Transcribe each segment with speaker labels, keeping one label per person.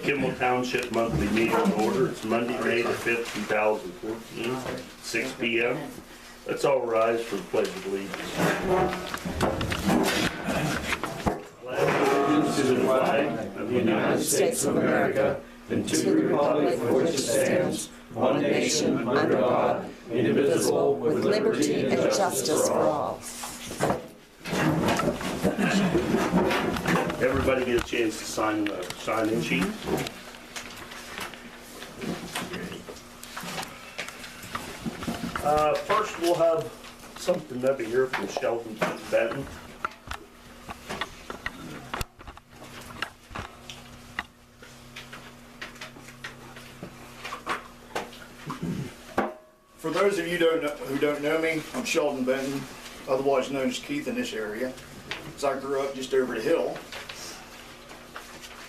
Speaker 1: Kimmel Township monthly meeting order. It's Monday, May the 5th, 2014, 6 p.m. Let's all rise for the Pledge of Allegiance.
Speaker 2: To the flag of the United States of America and to the republic for which it stands, one nation, under God, indivisible, with liberty and justice for all.
Speaker 1: Everybody get a chance to sign the sign-in sheet. First, we'll have something over here from Sheldon Benton.
Speaker 3: For those of you who don't know me, I'm Sheldon Benton, otherwise known as Keith in this area, as I grew up just over the hill.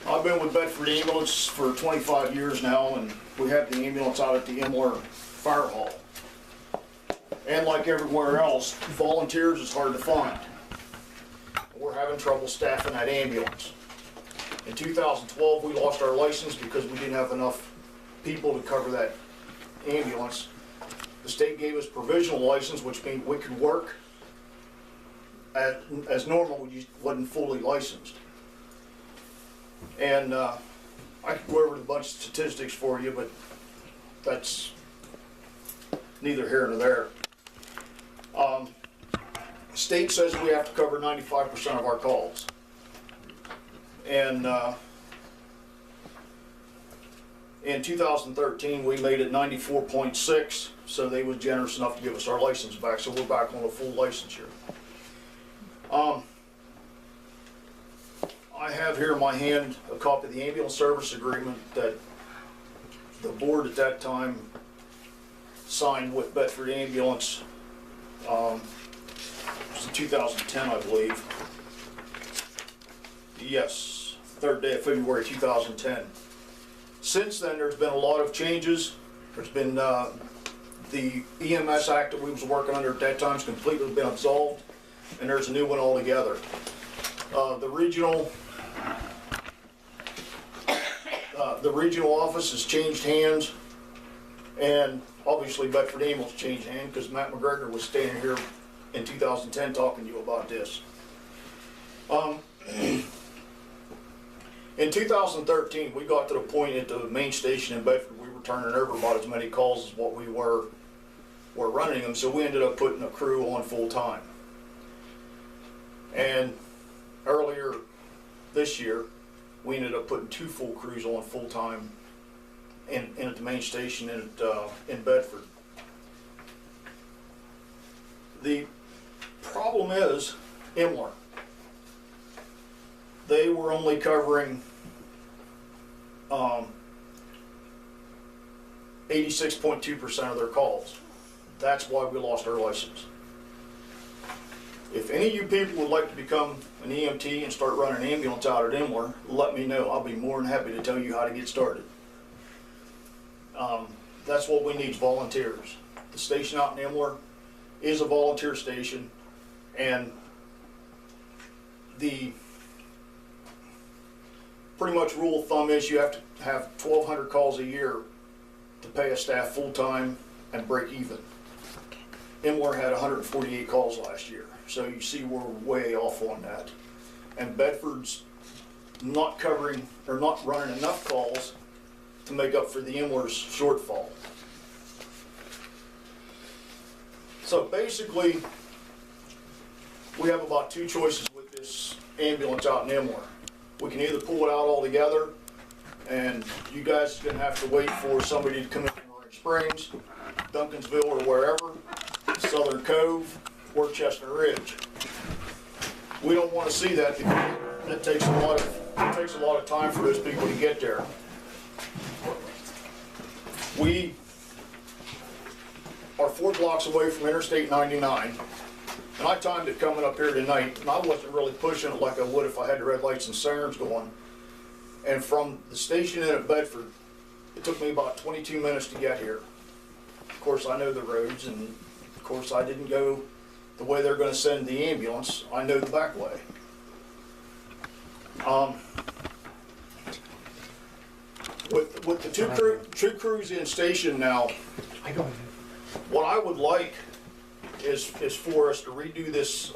Speaker 3: I've been with Bedford Ambulance for 25 years now, and we have the ambulance out at the Imler Fire Hall. And like everywhere else, volunteers is hard to find. We're having trouble staffing that ambulance. In 2012, we lost our license because we didn't have enough people to cover that ambulance. The state gave us provisional license, which means we could work as normal. We just wasn't fully licensed. And I could go over a bunch of statistics for you, but that's neither here nor there. State says we have to cover 95% of our calls. And in 2013, we made it 94.6, so they were generous enough to give us our license back, so we're back on a full licensure. I have here in my hand a copy of the ambulance service agreement that the board at that time signed with Bedford Ambulance. It was in 2010, I believe. Yes, 3rd day of February 2010. Since then, there's been a lot of changes. There's been the EMS Act that we was working under at that time has completely been absolved, and there's a new one altogether. The regional office has changed hands, and obviously Bedford Ambulance changed hands because Matt McGregor was standing here in 2010 talking to you about this. In 2013, we got to the point at the main station in Bedford, we were turning over about as many calls as what we were running them, so we ended up putting a crew on full time. And earlier this year, we ended up putting 2 full crews on full time in at the main station in Bedford. The problem is Imler. They were only covering 86.2% of their calls. That's why we lost our license. If any of you people would like to become an EMT and start running an ambulance out at Imler, let me know. I'll be more than happy to tell you how to get started. That's what we need is volunteers. The station out in Imler is a volunteer station, and the pretty much rule of thumb is you have to have 1,200 calls a year to pay a staff full-time and break even. Imler had 148 calls last year, so you see we're way off on that. And Bedford's not covering or not running enough calls to make up for the Imler's shortfall. So basically, we have about 2 choices with this ambulance out in Imler. We can either pull it out altogether, and you guys are going to have to wait for somebody to come in from Orange Springs, Duncansville, or wherever, Southern Cove, or Chestnut Ridge. We don't want to see that because it takes a lot of time for those people to get there. We are 4 blocks away from Interstate 99. And I timed it coming up here tonight, and I wasn't really pushing it like I would if I had the red lights and sirens going. And from the station in at Bedford, it took me about 22 minutes to get here. Of course, I know the roads, and of course, I didn't go the way they're going to send the ambulance. I know the back way. With the two crews in station now, what I would like is for us to redo this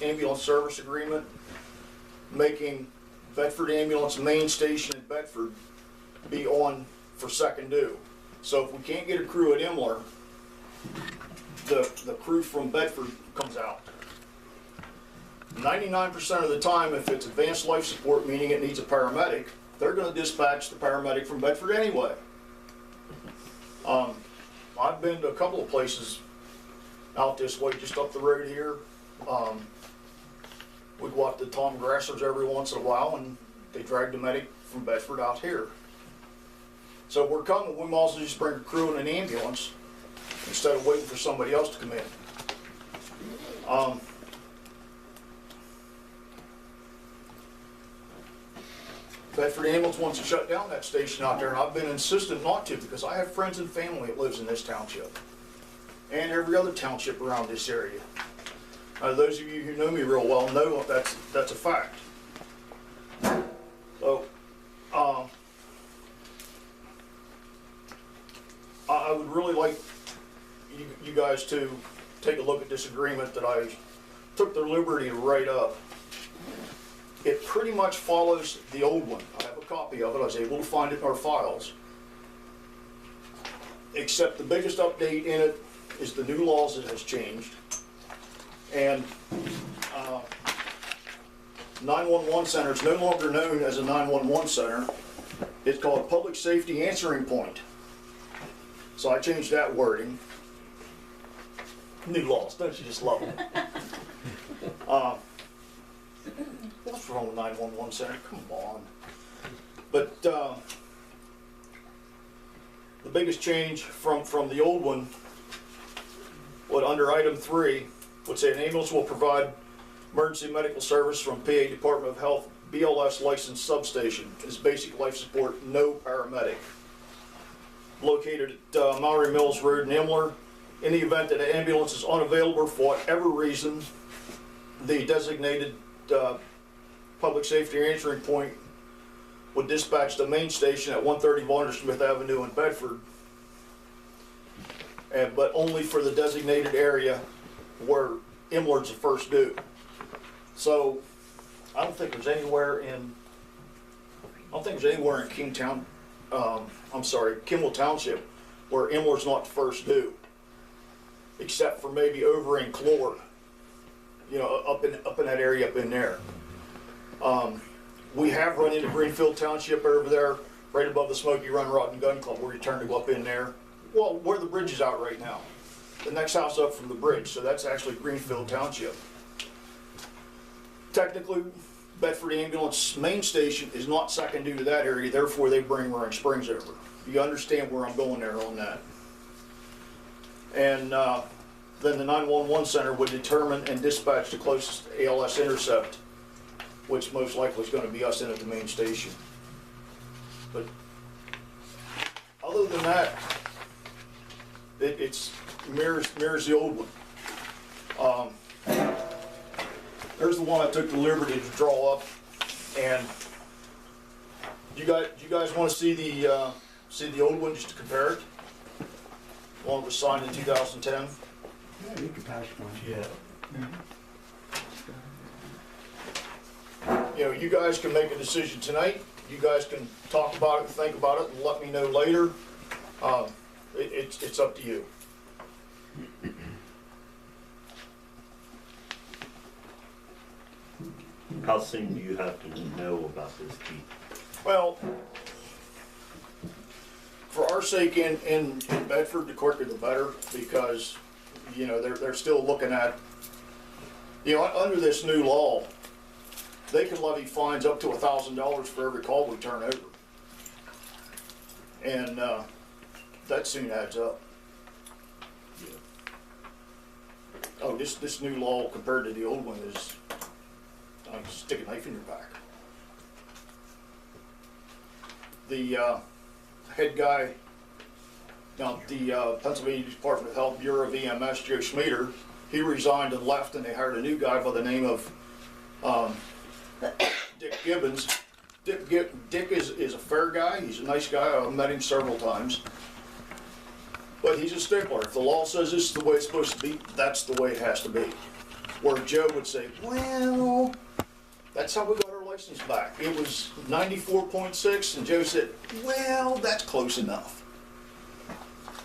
Speaker 3: ambulance service agreement, making Bedford Ambulance main station in Bedford be on for second due. So if we can't get a crew at Imler, the crew from Bedford comes out. 99% of the time, if it's advanced life support, meaning it needs a paramedic, they're gonna dispatch the paramedic from Bedford anyway. I've been to a couple of places out this way, just up the road here. We go out to Tom Grasser's every once in a while, and they drag the medic from Bedford out here. So we're coming, we might as well just bring a crew in an ambulance instead of waiting for somebody else to come in. Bedford Ambulance wants to shut down that station out there, and I've been insistent not to because I have friends and family that lives in this township and every other township around this area. Those of you who know me real well know that's a fact. So, I would really like you guys to take a look at this agreement that I took the liberty to write up. It pretty much follows the old one. I have a copy of it. I was able to find it in our files. Except the biggest update in it is the new laws that has changed. And 911 center is no longer known as a 911 center. It's called a public safety answering point. So I changed that wording. New laws, don't you just love them? What's wrong with 911 center? Come on. But the biggest change from the old one, what under item 3 would say an ambulance will provide emergency medical service from PA Department of Health BLS licensed substation is basic life support, no paramedic. Located at Maury Mills Road in Imler. In the event that an ambulance is unavailable for whatever reason, the designated public safety answering point would dispatch the main station at 130 Vandersmith Avenue in Bedford, but only for the designated area where Imler's the first due. So I don't think there's anywhere in Kimmel Township where Imler's not the first due, except for maybe over in Clore, you know, up in that area up in there. We have run into Greenfield Township over there, right above the Smoky Run Rotten Gun Club, where you turn to go up in there. Well, where the bridge is out right now. The next house up from the bridge, so that's actually Greenfield Township. Technically, Bedford Ambulance main station is not second due to that area, therefore they bring Roaring Springs over. You understand where I'm going there on that. And then the 911 center would determine and dispatch the closest ALS intercept, which most likely is going to be us in at the main station. But other than that, it's mirrors the old one. There's the one I took the liberty to draw up, and you guys want to see the old one just to compare it? One that was signed in 2010.
Speaker 4: Yeah, you can pass one.
Speaker 1: Yeah.
Speaker 3: You know, you guys can make a decision tonight. You guys can talk about it and think about it and let me know later. It's up to you.
Speaker 1: How soon do you have to know about this, Keith?
Speaker 3: Well, for our sake in Bedford, the quicker the better, because, you know, they're still looking at, you know, under this new law, they can levy fines up to $1,000 for every call we turn over. And that soon adds up. Oh, this new law compared to the old one is, like, stick a knife in your back. The head guy down at the Pennsylvania Department of Health Bureau of EMS, Joe Schmieder, he resigned and left, and they hired a new guy by the name of Dick Gibbons, Dick is a fair guy, he's a nice guy, I've met him several times. But he's a stickler. If the law says this is the way it's supposed to be, that's the way it has to be. Where Joe would say, well, that's how we got our license back. It was 94.6, and Joe said, well, that's close enough.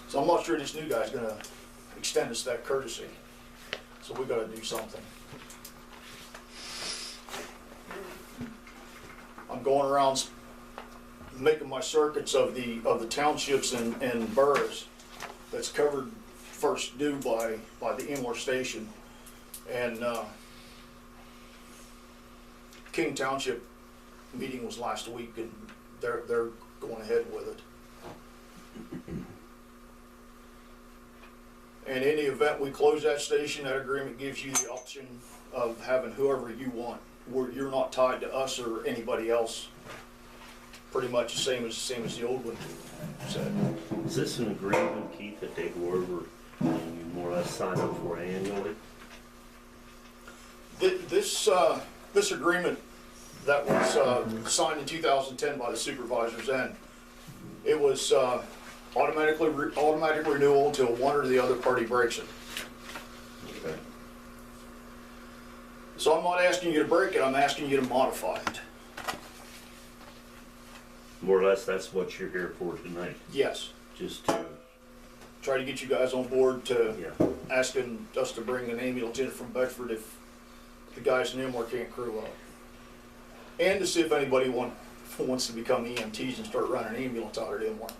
Speaker 3: So I'm not sure this new guy's gonna extend us that courtesy. So we gotta do something. I'm going around making my circuits of the townships and boroughs that's covered first due by the Kimmel station. And Kimmel Township meeting was last week, and they're going ahead with it. And in the event we close that station, that agreement gives you the option of having whoever you want, where you're not tied to us or anybody else. Pretty much the same as the old one said.
Speaker 1: Is this an agreement, Keith, that they go over and you more or less sign up for annually?
Speaker 3: This agreement that was signed in 2010 by the supervisors, then it was automatic renewal until one or the other party breaks it.
Speaker 1: Okay.
Speaker 3: So I'm not asking you to break it, I'm asking you to modify it.
Speaker 1: More or less, that's what you're here for tonight,
Speaker 3: Yes.
Speaker 1: just to,
Speaker 3: Try to get you guys on board to
Speaker 1: yeah.
Speaker 3: asking us to bring an ambulance in from Bedford if the guys in Emler can't crew up. And to see if anybody wants to become EMTs and start running an ambulance out at Emler.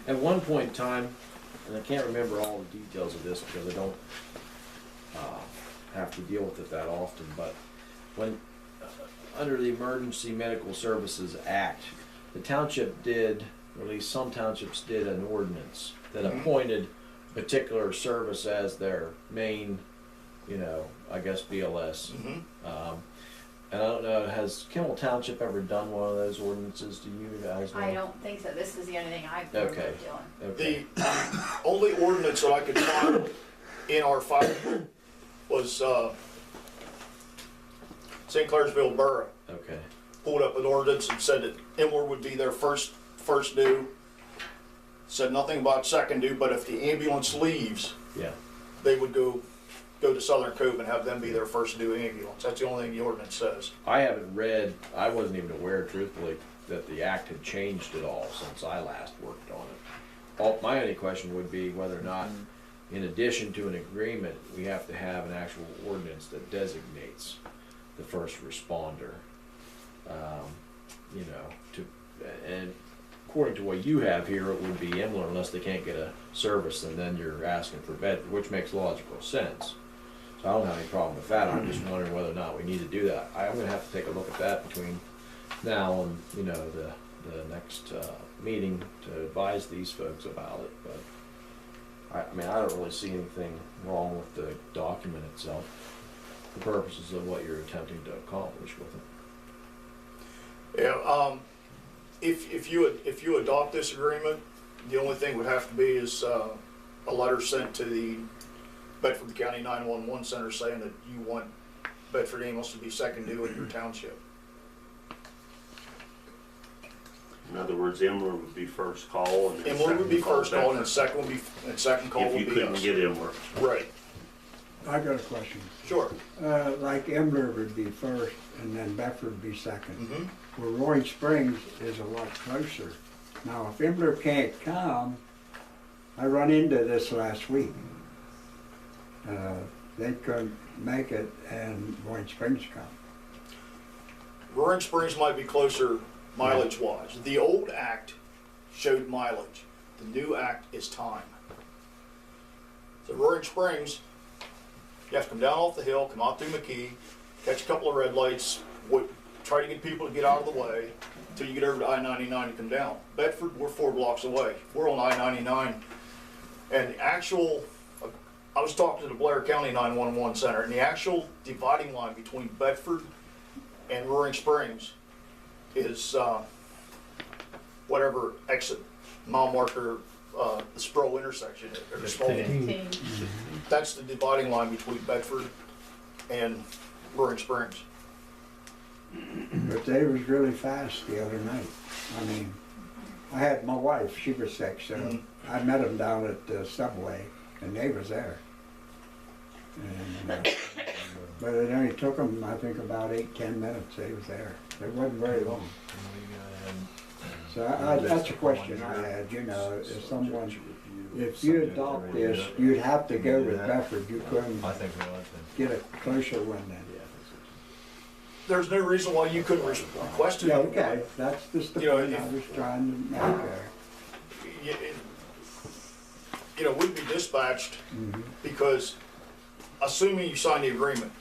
Speaker 5: At one point in time, and I can't remember all the details of this because I don't have to deal with it that often, but when under the Emergency Medical Services Act, the township did, or at least some townships did, an ordinance that appointed a particular service as their main, I guess BLS. And I don't know, has Kimmel Township ever done one of those ordinances? Do you guys know?
Speaker 2: I don't think so. This is the only thing I've heard
Speaker 5: Okay.
Speaker 2: of doing.
Speaker 5: Okay.
Speaker 3: The only ordinance that I could find in our file was St. Clairsville Borough.
Speaker 5: Okay.
Speaker 3: Pulled up an ordinance and said that Emler would be their first due. Said nothing about second due, but if the ambulance leaves,
Speaker 5: Yeah.
Speaker 3: they would go to Southern Cove and have them be their first due ambulance. That's the only thing the ordinance says.
Speaker 5: I haven't read, I wasn't even aware, truthfully, that the act had changed at all since I last worked on it. My only question would be whether or not, in addition to an agreement, we have to have an actual ordinance that designates the first responder. And according to what you have here, it would be Emler unless they can't get a service, and then you're asking for Bedford, which makes logical sense. So I don't have any problem with that. I'm just wondering whether or not we need to do that. I'm gonna have to take a look at that between now and, the next meeting to advise these folks about it. But I don't really see anything wrong with the document itself, for purposes of what you're attempting to accomplish with it.
Speaker 3: Yeah. If you adopt this agreement, the only thing would have to be is a letter sent to the Bedford County 911 Center saying that you want Bedford ambulance to be second due in your township.
Speaker 1: In other words, Emler would be first call, and
Speaker 3: Emler would be first call, and
Speaker 1: Bedford.
Speaker 3: second call
Speaker 1: If
Speaker 3: would
Speaker 1: you
Speaker 3: be
Speaker 1: couldn't
Speaker 3: us.
Speaker 1: get Emler.
Speaker 3: Right.
Speaker 4: I got a question.
Speaker 3: Sure.
Speaker 4: Like Emler would be first and then Bedford would be second.
Speaker 3: Mm-hmm.
Speaker 4: Where Roaring Springs is a lot closer. Now, if Emler can't come, I run into this last week. They couldn't make it and Roaring Springs come.
Speaker 3: Roaring Springs might be closer mileage-wise. The old act showed mileage. The new act is time. So Roaring Springs, you have to come down off the hill, come out through McKee, catch a couple of red lights, try to get people to get out of the way until you get over to I-99 and come down. Bedford, we're 4 blocks away. We're on I-99. And the actual, I was talking to the Blair County 911 Center, and the actual dividing line between Bedford and Roaring Springs is whatever exit mile marker the Spro intersection, or the small, that's the dividing line between Bedford and Roaring Springs.
Speaker 4: But they was really fast the other night. I mean, I had my wife, she was sick, so I met them down at the subway, and they was there. And, but it only took them, I think, about 8-10 minutes, they was there. It wasn't very long. So that's a question I had, you know, if someone, if you adopt this, you'd have to go with Bedford, you couldn't
Speaker 5: I think we ought to.
Speaker 4: get a closer one then.
Speaker 3: There's no reason why you couldn't request it.
Speaker 4: Yeah, okay, that's just the
Speaker 3: You know,
Speaker 4: point I was trying to make there.
Speaker 3: You know, we'd be dispatched because, assuming you sign the agreement,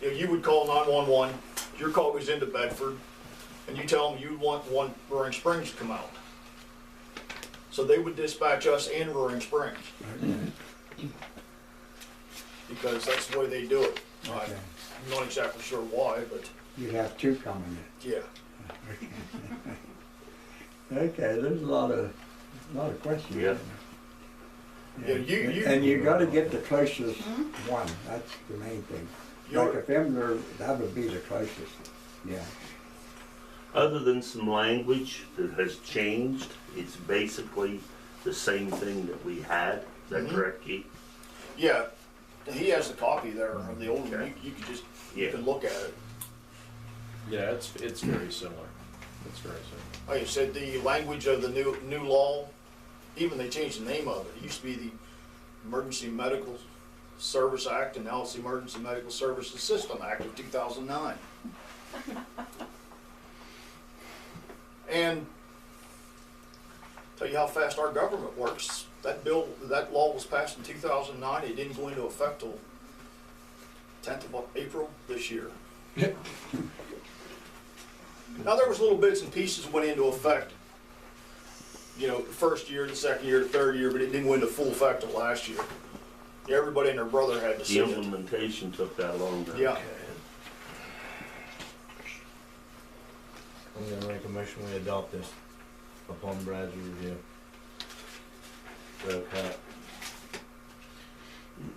Speaker 3: you know, you would call 911, your call goes into Bedford, and you tell them you want Roaring Springs to come out. So they would dispatch us in Roaring Springs, because that's the way they do it.
Speaker 4: Okay.
Speaker 3: I'm not exactly sure why, but
Speaker 4: You'd have two coming
Speaker 3: yeah.
Speaker 4: in. Okay, there's a lot of questions.
Speaker 1: Yeah.
Speaker 3: Yeah, you-
Speaker 4: And you gotta get the closest one, that's the main thing. Like
Speaker 3: You're-
Speaker 4: if Emler, that would be the closest, yeah.
Speaker 1: Other than some language that has changed, it's basically the same thing that we had. Is that correct, Keith?
Speaker 3: Yeah, he has the copy there of the old one.
Speaker 1: Okay.
Speaker 3: You can just,
Speaker 1: Yeah.
Speaker 3: you can look at it.
Speaker 5: Yeah, it's very similar. It's very similar.
Speaker 3: Like I said, the language of the new law, even they changed the name of it. It used to be the Emergency Medical Service Act, and now it's the Emergency Medical Services System Act of 2009. And tell you how fast our government works. That law was passed in 2009. It didn't go into effect till 10th of April this year. Now there was little bits and pieces went into effect. You know, the first year, the second year, the third year, but it didn't go into full effect till last year. Yeah, everybody and their brother had to
Speaker 1: The
Speaker 3: see it.
Speaker 1: implementation took that long. Time.
Speaker 3: Yeah.
Speaker 5: I'm gonna make a motion we adopt this upon Brad's review. So, Pat.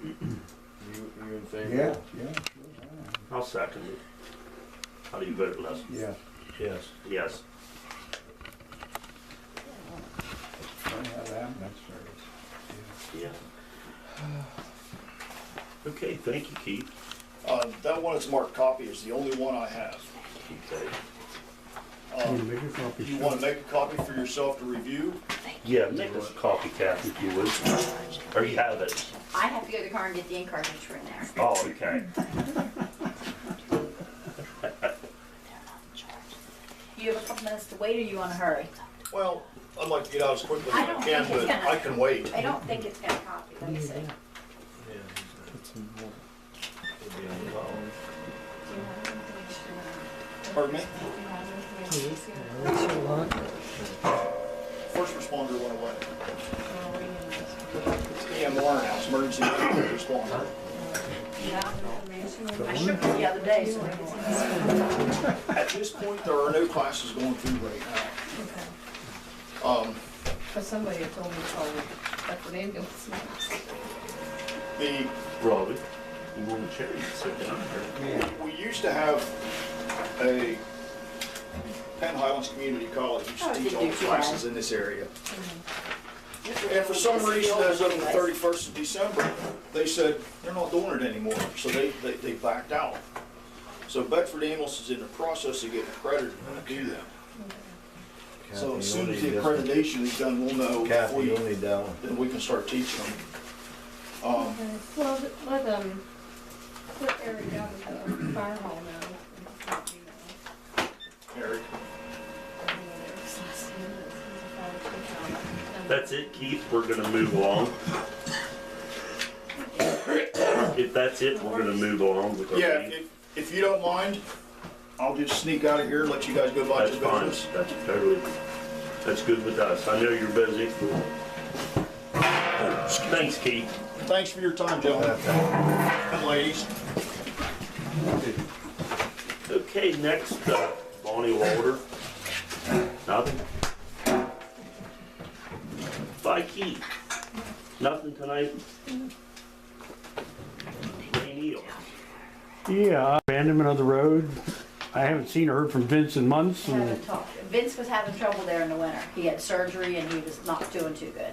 Speaker 5: You in favor?
Speaker 4: Yeah, yeah,
Speaker 1: I'll second it. How do you vote, Les?
Speaker 4: yeah.
Speaker 5: Yes.
Speaker 1: Yes.
Speaker 4: I have ambulance service.
Speaker 1: Yeah. Okay, thank you, Keith.
Speaker 3: That one that's marked copy is the only one I have.
Speaker 1: Okay.
Speaker 4: Make a copy.
Speaker 3: You want to make a copy for yourself to review?
Speaker 1: Yeah, make us a copycat if you would. Or you have it.
Speaker 2: I have to go to the car and get the ink cartridge in there.
Speaker 1: Oh, okay.
Speaker 2: You have a couple minutes to wait, or you want to hurry?
Speaker 3: Well, I'd like to get out as quickly as
Speaker 2: I
Speaker 3: I
Speaker 2: don't
Speaker 3: can,
Speaker 2: think it's
Speaker 3: but
Speaker 2: gonna-
Speaker 3: I can wait.
Speaker 2: I don't think it's gonna copy, let me see.
Speaker 3: Pardon me? First responder went away. It's EMR now, it's emergency medical responder.
Speaker 2: I shook it the other day, so
Speaker 3: At this point, there are no classes going through right now.
Speaker 6: Because somebody had told me to call that's an ambulance.
Speaker 3: The,
Speaker 1: Robbie, you want a chair? You can sit down here.
Speaker 3: we used to have a Penn Highlands Community College used to teach all the classes in this area. And for some reason, as of the 31st of December, they said they're not doing it anymore, so they backed out. So Bedford Ambulance is in the process of getting accredited to do them. So as soon as the accreditation is done, we'll know
Speaker 5: Kathy, you'll need that one.
Speaker 3: then we can start teaching them.
Speaker 6: Well, let Eric down at the fire hall know.
Speaker 3: Eric,
Speaker 1: That's it, Keith. We're gonna move along. If that's it, we're gonna move along with our
Speaker 3: yeah,
Speaker 1: meeting.
Speaker 3: if you don't mind, I'll just sneak out of here and let you guys go about
Speaker 1: That's
Speaker 3: your
Speaker 1: fine.
Speaker 3: business.
Speaker 1: That's good with us. I know you're busy. Thanks, Keith.
Speaker 3: Thanks for your time, gentlemen and ladies.
Speaker 1: Okay, next, Bonnie Walter. Nothing? Keith, nothing tonight? Hey, Neil.
Speaker 7: Yeah, abandonment of the road. I haven't seen or heard from Vince in months.
Speaker 6: Haven't talked. Vince was having trouble there in the winter. He had surgery and he was not doing too good.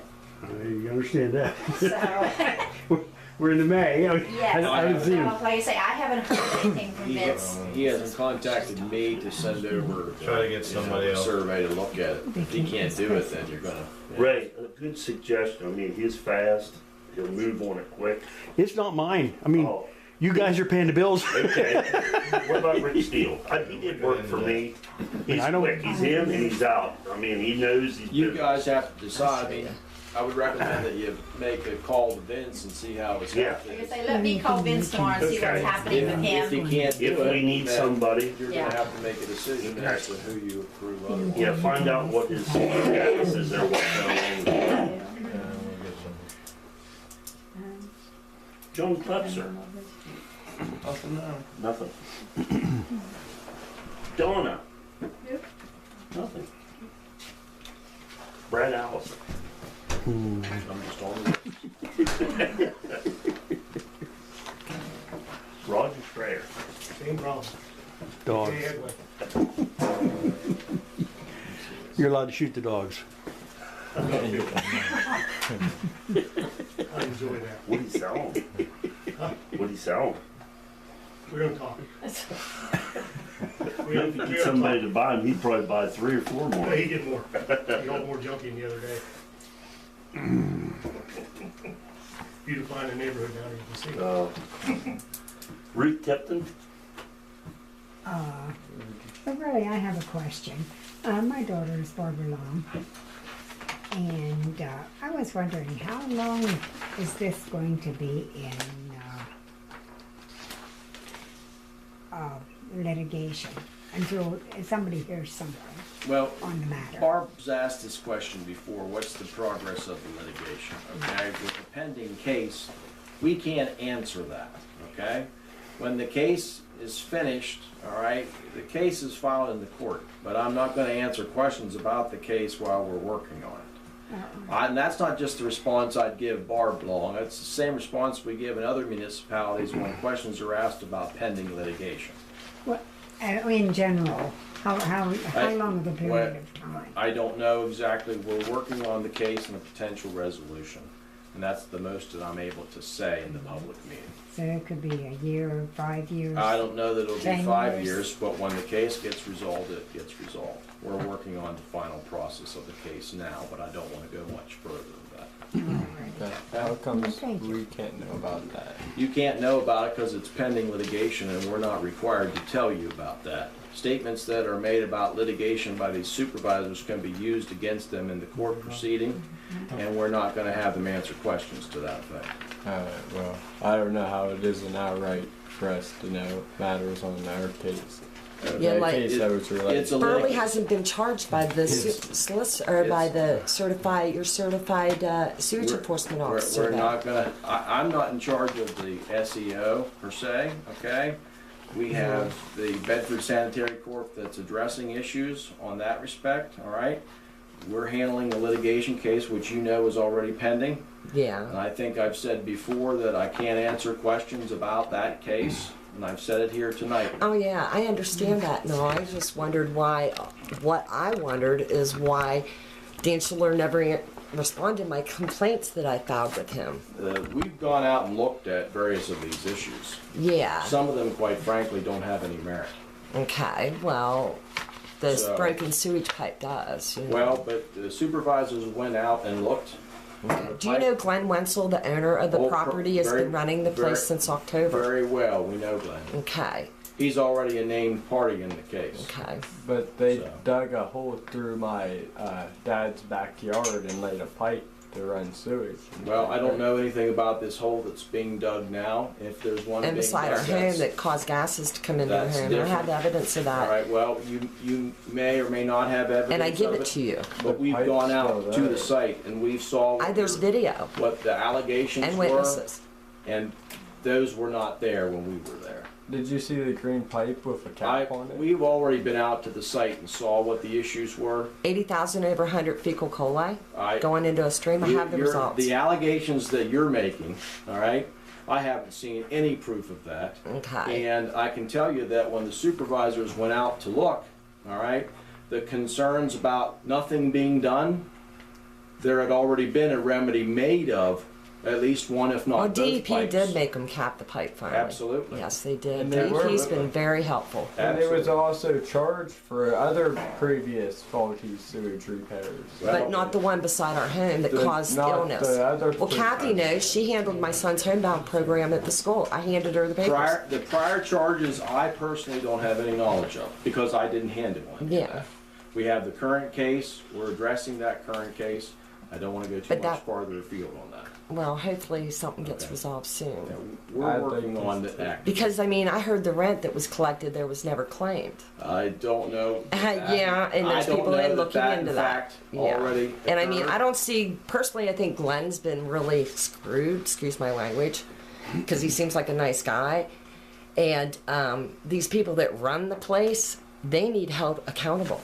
Speaker 7: You understand that?
Speaker 6: So,
Speaker 7: We're in the May.
Speaker 6: yes.
Speaker 7: I haven't seen him.
Speaker 6: Like I say, I haven't heard anything from Vince.
Speaker 5: He hasn't contacted me to send over.
Speaker 8: Try to get somebody else.
Speaker 5: A survey to look at it. If he can't do it, then you're gonna.
Speaker 1: Ray, a good suggestion. I mean, he's fast. He'll move on it quick.
Speaker 7: It's not mine. I mean,
Speaker 1: Oh,
Speaker 7: you guys are paying the bills.
Speaker 1: okay. What about Rick Steele? He did work for me. He's
Speaker 7: I don't-
Speaker 1: quick. He's in and he's out. I mean, he knows he's.
Speaker 5: You guys have to decide. I mean, I would recommend that you make a call to Vince and see how his health
Speaker 6: Like I
Speaker 5: is.
Speaker 6: say, let me call Vince tomorrow and see what's
Speaker 1: Okay.
Speaker 6: happening with
Speaker 5: If he
Speaker 6: him.
Speaker 5: can't do it,
Speaker 1: If we need
Speaker 5: then
Speaker 1: somebody,
Speaker 5: you're
Speaker 6: Yeah.
Speaker 5: gonna have to make a decision as to who you approve otherwise.
Speaker 1: yeah, find out what his status is there, what's going on with him. John Klepser. Nothing. Donna. Nothing. Brad Allison.
Speaker 5: I'm just on the
Speaker 1: Roger Strayer.
Speaker 9: Same problem.
Speaker 7: Dogs. You're allowed to shoot the dogs.
Speaker 9: I enjoy that.
Speaker 1: What do you sell him? What do you sell him?
Speaker 9: We're gonna talk.
Speaker 1: If you get somebody to buy him, he'd probably buy 3 or 4 more.
Speaker 9: He did more. He got more junkie than the other day. If you define a neighborhood down here, you can see.
Speaker 1: Ruth Tipton?
Speaker 2: But really, I have a question. My daughter is Barbara Long, and I was wondering, how long is this going to be in litigation until somebody hears something
Speaker 5: Well,
Speaker 2: on the matter?
Speaker 5: Barb's asked this question before, what's the progress of the litigation, okay? With the pending case, we can't answer that, okay? When the case is finished, all right, the case is filed in the court, but I'm not gonna answer questions about the case while we're working on it. And that's not just the response I'd give Barb Long, it's the same response we give in other municipalities when questions are asked about pending litigation.
Speaker 2: What, in general, how long of a period of time?
Speaker 5: I don't know exactly. We're working on the case and a potential resolution. And that's the most that I'm able to say in the public meeting.
Speaker 2: So it could be a year, 5 years?
Speaker 5: I don't know that it'll be
Speaker 2: 10
Speaker 5: 5
Speaker 2: years.
Speaker 5: years, but when the case gets resolved, it gets resolved. We're working on the final process of the case now, but I don't want to go much further than that.
Speaker 8: How comes
Speaker 2: Thank you.
Speaker 8: we can't know about that?
Speaker 5: You can't know about it because it's pending litigation and we're not required to tell you about that. Statements that are made about litigation by these supervisors can be used against them in the court proceeding, and we're not going to have them answer questions to that effect.
Speaker 8: Well, I don't know how it is in our right for us to know matters on our case.
Speaker 2: Yeah,
Speaker 8: The
Speaker 2: like-
Speaker 8: case that was related.
Speaker 5: It's a
Speaker 2: Burley
Speaker 5: lit-
Speaker 2: hasn't been charged by the solicitor, or by the certified sewage enforcement officer.
Speaker 5: We're
Speaker 2: though.
Speaker 5: not gonna, I'm not in charge of the SEO per se, okay? We have the Bedford Sanitary Corp that's addressing issues on that respect, all right? We're handling the litigation case, which you know is already pending.
Speaker 2: Yeah.
Speaker 5: And I think I've said before that I can't answer questions about that case, and I've said it here tonight.
Speaker 2: Oh yeah, I understand that. No, I just wondered why. What I wondered is why Dan Schuler never responded to my complaints that I filed with him.
Speaker 5: We've gone out and looked at various of these issues.
Speaker 2: Yeah.
Speaker 5: Some of them, quite frankly, don't have any merit.
Speaker 2: Okay. Well, this
Speaker 5: So-
Speaker 2: broken sewage pipe does. You know.
Speaker 5: Well, but the supervisors went out and looked.
Speaker 2: Do you know Glenn Wenzel, the owner of the
Speaker 5: Oh,
Speaker 2: property, has
Speaker 5: very-
Speaker 2: been running the
Speaker 5: very-
Speaker 2: place since October?
Speaker 5: Very well, we know Glenn.
Speaker 2: Okay.
Speaker 5: He's already a named party in the case.
Speaker 2: Okay.
Speaker 8: But they
Speaker 5: So.
Speaker 8: dug a hole through my dad's backyard and laid a pipe to run sewage.
Speaker 5: Well, I don't know anything about this hole that's being dug now. If there's one
Speaker 2: And
Speaker 5: being
Speaker 2: beside our
Speaker 5: dug,
Speaker 2: home
Speaker 5: that's...
Speaker 2: that caused gases to come into the
Speaker 5: that's
Speaker 2: home.
Speaker 5: different.
Speaker 2: I had evidence of
Speaker 5: All
Speaker 2: that.
Speaker 5: right, well, you may or may not have evidence
Speaker 2: And I give
Speaker 5: of
Speaker 2: it to you.
Speaker 5: But we've
Speaker 8: The pipe's
Speaker 5: gone out
Speaker 8: still
Speaker 5: to the
Speaker 8: there.
Speaker 5: site and we've saw
Speaker 2: There's video
Speaker 5: what the allegations
Speaker 2: and
Speaker 5: were.
Speaker 2: witnesses.
Speaker 5: And those were not there when we were there.
Speaker 8: Did you see the green pipe with a cap on it?
Speaker 5: We've already been out to the site and saw what the issues were.
Speaker 2: 80,000 over 100 fecal coli
Speaker 5: I-
Speaker 2: going into a stream. I have the
Speaker 5: You're-
Speaker 2: results.
Speaker 5: The allegations that you're making, all right, I haven't seen any proof of that.
Speaker 2: Okay.
Speaker 5: And I can tell you that when the supervisors went out to look, all right, the concerns about nothing being done, there had already been a remedy made of at least one, if not
Speaker 2: Well,
Speaker 5: both
Speaker 2: DEP
Speaker 5: pipes.
Speaker 2: did make them cap the pipe finally.
Speaker 5: Absolutely.
Speaker 2: Yes, they did.
Speaker 8: And they were-
Speaker 2: DEP's been very helpful.
Speaker 8: And it was
Speaker 5: Absolutely.
Speaker 8: also charged for other previous faulty sewage repairs.
Speaker 2: But not the one beside our home that caused
Speaker 8: Not
Speaker 2: illness.
Speaker 8: the other
Speaker 2: Well, Kathy knows. She handled my son's homebound program at the school. I handed her the papers.
Speaker 5: The prior charges, I personally don't have any knowledge of because I didn't handle one.
Speaker 2: Yeah.
Speaker 5: We have the current case. We're addressing that current case. I don't want to go too
Speaker 2: But
Speaker 5: much
Speaker 2: that-
Speaker 5: farther afield on that.
Speaker 2: Well, hopefully something gets
Speaker 5: Okay.
Speaker 2: resolved soon.
Speaker 5: Yeah,
Speaker 8: I
Speaker 5: we're
Speaker 8: think
Speaker 5: working on
Speaker 8: it's-
Speaker 5: the act.
Speaker 2: Because, I mean, I heard the rent that was collected there was never claimed.
Speaker 5: I don't know. that-
Speaker 2: Yeah, and there's
Speaker 5: I don't
Speaker 2: people
Speaker 5: know
Speaker 2: in
Speaker 5: that
Speaker 2: looking
Speaker 5: that,
Speaker 2: into
Speaker 5: in
Speaker 2: that.
Speaker 5: fact,
Speaker 2: Yeah.
Speaker 5: already
Speaker 2: And I mean,
Speaker 5: occurred.
Speaker 2: I don't see, personally, I think Glenn's been really screwed, excuse my language, because he seems like a nice guy. And these people that run the place, they need held accountable.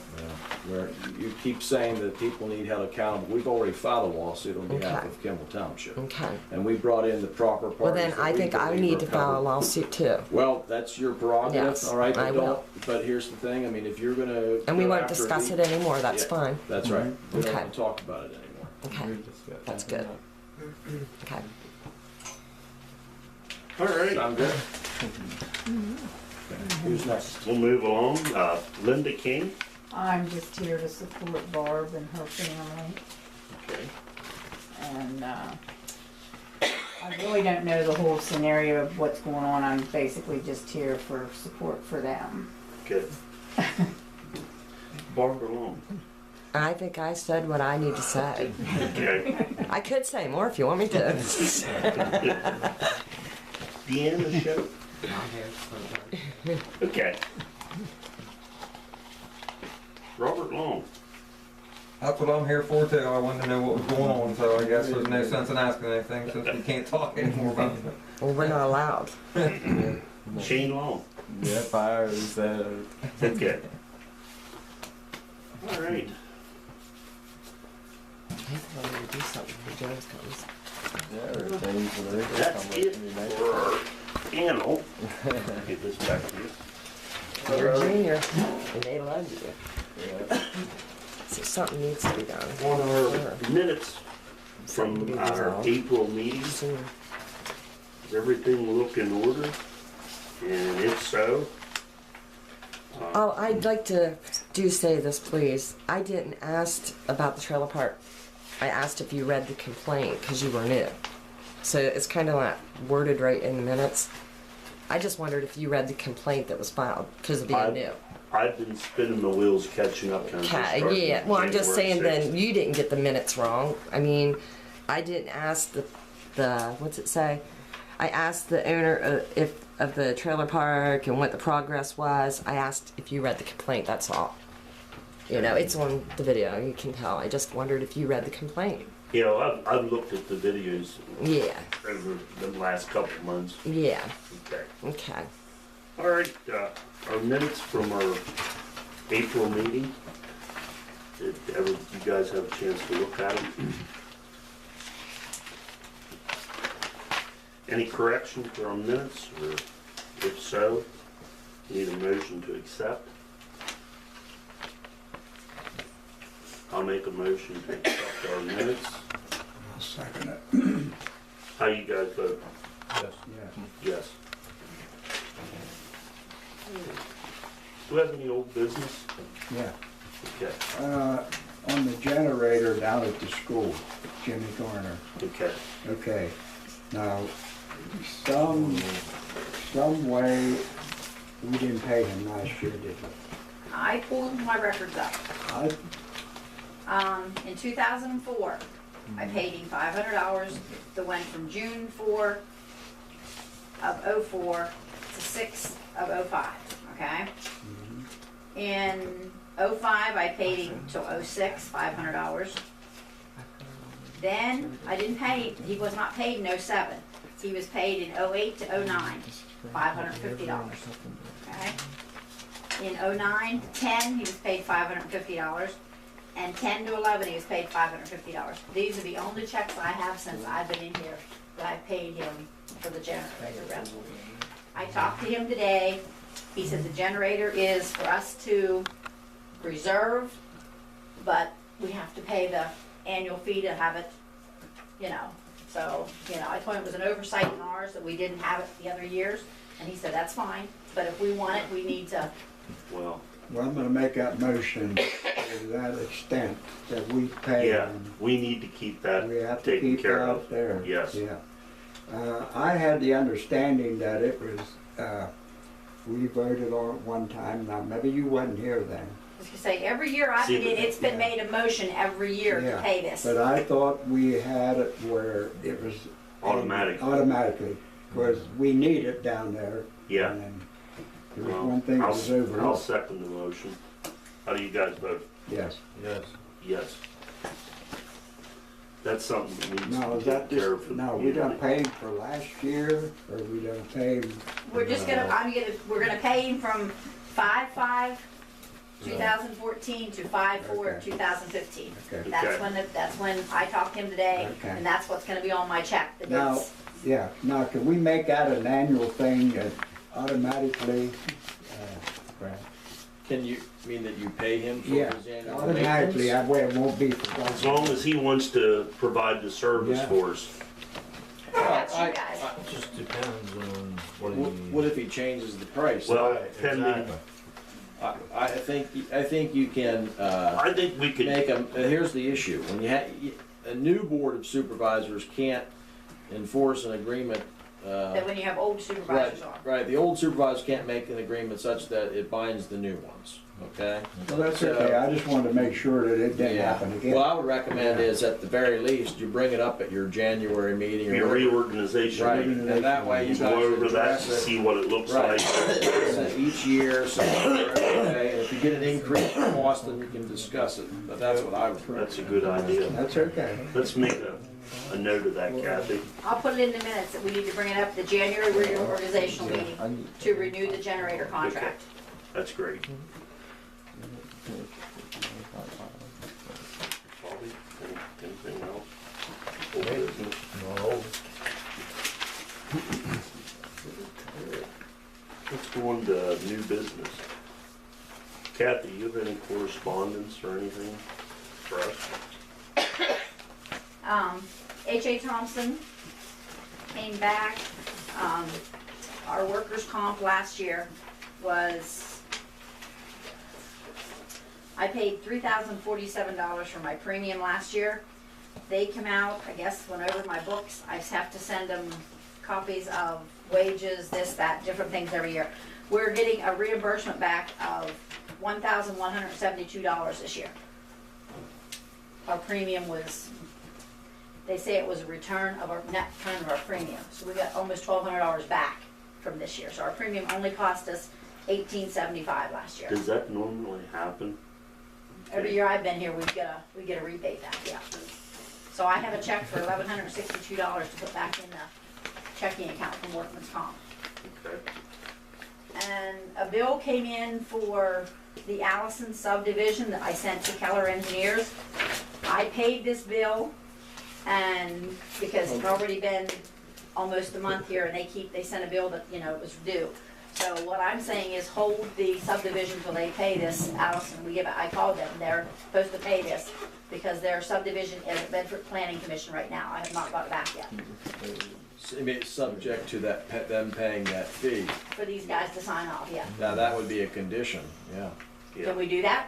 Speaker 5: Where you keep saying that people need held accountable. We've already filed a lawsuit on behalf
Speaker 2: Okay.
Speaker 5: of Kimmel Township.
Speaker 2: Okay.
Speaker 5: And we brought in the proper parties.
Speaker 2: Well, then
Speaker 5: that
Speaker 2: I
Speaker 5: we
Speaker 2: think I
Speaker 5: believe
Speaker 2: need
Speaker 5: are
Speaker 2: to file a
Speaker 5: covered.
Speaker 2: lawsuit too.
Speaker 5: Well, that's your prerogative,
Speaker 2: Yes,
Speaker 5: all right? But
Speaker 2: I will.
Speaker 5: But here's the thing, I mean, if you're gonna.
Speaker 2: And we
Speaker 5: go
Speaker 2: won't
Speaker 5: after
Speaker 2: discuss
Speaker 5: the-
Speaker 2: it anymore, that's
Speaker 5: Yeah,
Speaker 2: fine.
Speaker 5: That's right. We don't
Speaker 2: Okay.
Speaker 5: want to talk about it anymore.
Speaker 2: Okay,
Speaker 8: We discussed
Speaker 2: that's
Speaker 8: that.
Speaker 2: good. Okay.
Speaker 1: All right,
Speaker 5: Sound good? Who's next?
Speaker 1: we'll move along. Linda King.
Speaker 10: I'm just here to support Barb and her family,
Speaker 1: Okay.
Speaker 10: and I really don't know the whole scenario of what's going on. I'm basically just here for support for them.
Speaker 1: Good. Barbara Long.
Speaker 2: I think I said what I need to say.
Speaker 1: Okay.
Speaker 2: I could say more if you want me to.
Speaker 1: Deanna Show. Okay. Robert Long.
Speaker 11: That's what I'm here for too. I wanted to know what was going on, so I guess there's no sense in asking anything since we can't talk anymore about it.
Speaker 2: Well, we're not allowed.
Speaker 1: Shane Long.
Speaker 8: Yep, I already said it.
Speaker 1: Okay. All right.
Speaker 2: I think I need to do something before Jones comes.
Speaker 8: Yeah, or James and Rick will
Speaker 1: That's
Speaker 8: come
Speaker 1: it
Speaker 8: with me next.
Speaker 1: for our panel. Get this back to you.
Speaker 2: You're a junior, and they love you. So something needs to be done.
Speaker 1: On
Speaker 2: Sure.
Speaker 1: our minutes
Speaker 2: Something to
Speaker 1: from
Speaker 2: be
Speaker 1: our
Speaker 2: resolved.
Speaker 1: April meeting,
Speaker 2: Soon.
Speaker 1: does everything look in order? And if so,
Speaker 2: Oh, I'd like to say this, please. I didn't ask about the trailer park. I asked if you read the complaint because you were new. So it's kind of like worded right in the minutes. I just wondered if you read the complaint that was filed because of being new.
Speaker 1: I've been spinning the wheels catching up. Kind of
Speaker 2: Okay, yeah. Well, I'm just saying
Speaker 1: January
Speaker 2: then you didn't get the minutes wrong. I mean, I didn't ask the what's it say? I asked the owner of the trailer park and what the progress was. I asked if you read the complaint. That's all. You know, it's on the video. You can tell. I just wondered if you read the complaint.
Speaker 1: You know, I've looked at the videos
Speaker 2: Yeah.
Speaker 1: over the last couple of months.
Speaker 2: Yeah.
Speaker 1: Okay.
Speaker 2: Okay.
Speaker 1: All right, our minutes from our April meeting. Did ever you guys have a chance to look at them? Any correction for our minutes, or if so, need a motion to accept? I'll make a motion to accept our minutes.
Speaker 4: I'll second it.
Speaker 1: How you guys vote?
Speaker 4: Yeah.
Speaker 1: Yes. Do we have any old business?
Speaker 4: Yeah.
Speaker 1: Okay,
Speaker 4: On the generator down at the school, Jimmy Garner.
Speaker 1: okay.
Speaker 4: Okay. Now, some way, we didn't pay him last year, did we?
Speaker 6: I pulled my records up. In 2004, I paid him $500 that went from June 4 of 04 to 6 of 05, okay? In 05, I paid him till 06, $500. Then, I didn't pay, he was not paid in 07. he was paid in '08 to '09, $550, okay? In '09, '10, he was paid $550, and '10 to '11, he was paid $550. These are the only checks I have since I've been in here that I paid him for the generator rental. I talked to him today. He said the generator is for us to reserve, but we have to pay the annual fee to have it, you know. So, you know, I told him it was an oversight in ours that we didn't have it the other years, and he said, that's fine, but if we want it, we need to.
Speaker 1: Well,
Speaker 4: I'm gonna make that motion to that extent that we pay
Speaker 1: yeah,
Speaker 4: them.
Speaker 1: we need to keep that
Speaker 4: We have to
Speaker 1: taken
Speaker 4: keep
Speaker 1: care
Speaker 4: that
Speaker 1: of.
Speaker 4: there.
Speaker 1: Yes.
Speaker 4: Yeah. I had the understanding that it was, we voted on it one time, now maybe you wasn't here then.
Speaker 6: I was gonna say, every year I've been in, it's been
Speaker 4: Yeah.
Speaker 6: made a motion every year to
Speaker 4: Yeah.
Speaker 6: pay this.
Speaker 4: But I thought we had it where it was.
Speaker 1: Automatic.
Speaker 4: Automatically, because we need it down there.
Speaker 1: Yeah.
Speaker 4: And then there was
Speaker 1: Well,
Speaker 4: one thing that was
Speaker 1: I'll
Speaker 4: overlooked.
Speaker 1: second the motion. How do you guys vote?
Speaker 4: Yes.
Speaker 5: Yes.
Speaker 1: Yes. That's something that needs
Speaker 4: Now,
Speaker 1: to
Speaker 4: is
Speaker 1: be
Speaker 4: that
Speaker 1: taken care of
Speaker 4: just,
Speaker 1: for the
Speaker 4: now, we done
Speaker 1: community.
Speaker 4: paid for last year, or we done paid?
Speaker 6: We're just gonna, we're gonna pay him from 5/5/2014 to 5/4/2015.
Speaker 4: Okay.
Speaker 6: That's when I talked to him today,
Speaker 4: Okay.
Speaker 6: and that's what's gonna be on my check. The
Speaker 4: Now,
Speaker 6: dates.
Speaker 4: yeah, now, can we make that an annual thing that automatically,
Speaker 5: Can you mean that you pay him for
Speaker 4: yeah,
Speaker 5: his annual
Speaker 4: automatically,
Speaker 5: maintenance?
Speaker 4: that way it won't be
Speaker 1: As
Speaker 4: forgotten.
Speaker 1: long as he wants to provide the service
Speaker 4: Yeah.
Speaker 1: for us.
Speaker 6: That's you
Speaker 5: I-
Speaker 6: guys.
Speaker 5: I-
Speaker 8: Just depends on what
Speaker 5: What if he changes the price?
Speaker 1: Well,
Speaker 8: Right,
Speaker 1: pending,
Speaker 8: exactly.
Speaker 5: I think you can,
Speaker 1: I think we could,
Speaker 5: make a, here's the issue, when you have, a new board of supervisors can't enforce an agreement,
Speaker 6: That when you have old
Speaker 5: right,
Speaker 6: supervisors on.
Speaker 5: right, the old supervisors can't make an agreement such that it binds the new ones, okay?
Speaker 4: Well, that's okay, I just wanted to make sure that it didn't
Speaker 5: Yeah.
Speaker 4: happen again.
Speaker 5: What I would recommend is, at the very least, you bring it up at your January meeting or
Speaker 1: your
Speaker 5: whatever.
Speaker 1: reorganization,
Speaker 5: Right,
Speaker 1: meeting.
Speaker 5: and that way you
Speaker 1: Go
Speaker 5: guys
Speaker 1: over
Speaker 5: can
Speaker 1: that
Speaker 5: address
Speaker 1: and
Speaker 5: it.
Speaker 1: see what it looks
Speaker 5: Right,
Speaker 1: like.
Speaker 5: so each year, so, okay, and if you get an increase in cost, then you can discuss it, but that's what I would.
Speaker 1: That's a good idea.
Speaker 4: That's okay.
Speaker 1: Let's make a note of that, Kathy.
Speaker 6: I'll put it in the minutes that we need to bring it up at the January reorganizational meeting to renew the generator contract.
Speaker 1: That's great. Bobby, anything else? Old business? Let's go on to new business. Kathy, you have any correspondence or anything for us?
Speaker 6: H.A. Thompson came back. Our workers' comp last year was, I paid $3,047 for my premium last year. They come out, I guess, went over my books. I just have to send them copies of wages, this, that, different things every year. We're getting a reimbursement back of $1,172 this year. Our premium was, they say it was a return of our net return of our premium. So we got almost $1,200 back from this year. So our premium only cost us $1,875 last year.
Speaker 1: Does that normally happen?
Speaker 6: Every year I've been here, we get a rebate back, yeah. So I have a check for $1,162 to put back in the checking account from Workman's Comp.
Speaker 1: Okay.
Speaker 6: And a bill came in for the Allison subdivision that I sent to Keller Engineers. I paid this bill, and because it's already been almost a month here, and they sent a bill that, you know, it was due. So what I'm saying is hold the subdivision till they pay this. Allison, I called them, they're supposed to pay this, because their subdivision is at Bedford Planning Commission right now. I have not got it back yet,
Speaker 5: I mean, it's subject to that, them paying that fee.
Speaker 6: for these guys to sign off, yeah.
Speaker 5: Now, that would be a condition, yeah.
Speaker 6: Can we do that?